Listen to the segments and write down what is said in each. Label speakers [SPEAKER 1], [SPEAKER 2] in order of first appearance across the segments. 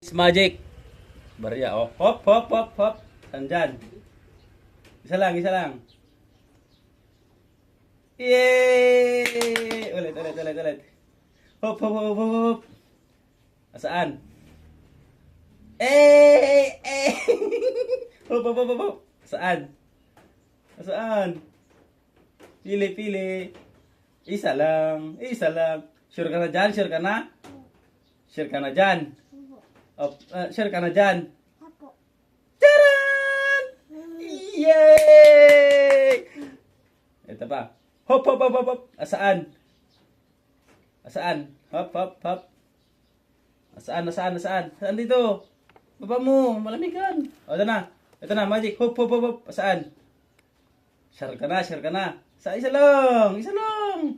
[SPEAKER 1] It's magic. Barya, oh. Hop, hop, hop, hop. Andyan. Isa lang, isa lang. Yay! Ulit, ulit, ulit, ulit. Hop, hop, hop, hop, hop. Asaan? Eh, eh. Hop, hop, hop, hop, hop. Saan? Saan? Pili, pili. Isa lang, isa lang. Sure ka na dyan? Sure ka na? Sure ka na dyan? Oh, sure ka na dyan? Taran! Yay! Ito pa. Hop, hop, hop, hop, hop. Asaan? Asaan? Hop, hop, hop. Asaan, asaan, asaan? Saan dito? Baba mo, malamigan. O, ito na. Ito na, magic. Hop, hop, hop, hop. Asaan? Share ka na, share ka na. Sa isa lang, isa lang.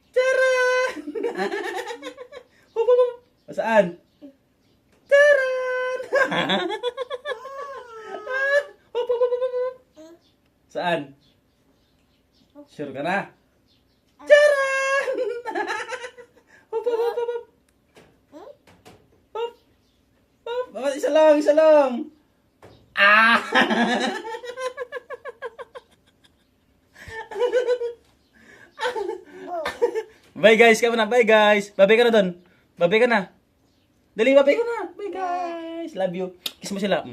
[SPEAKER 1] Taran! Hop, hop, hop. Asaan? Taran! Hop, hop, hop, hop, hop. Saan? Sure ka na? Taran! Hop, hop, hop, hop, hop. Hop, hop. Isa lang, isa lang. Ah! Bye guys, kaya na. Bye guys. Babay ka na doon. Babay ka na. Dali, babay ka na. Bye guys. Love you. Kiss mo sila.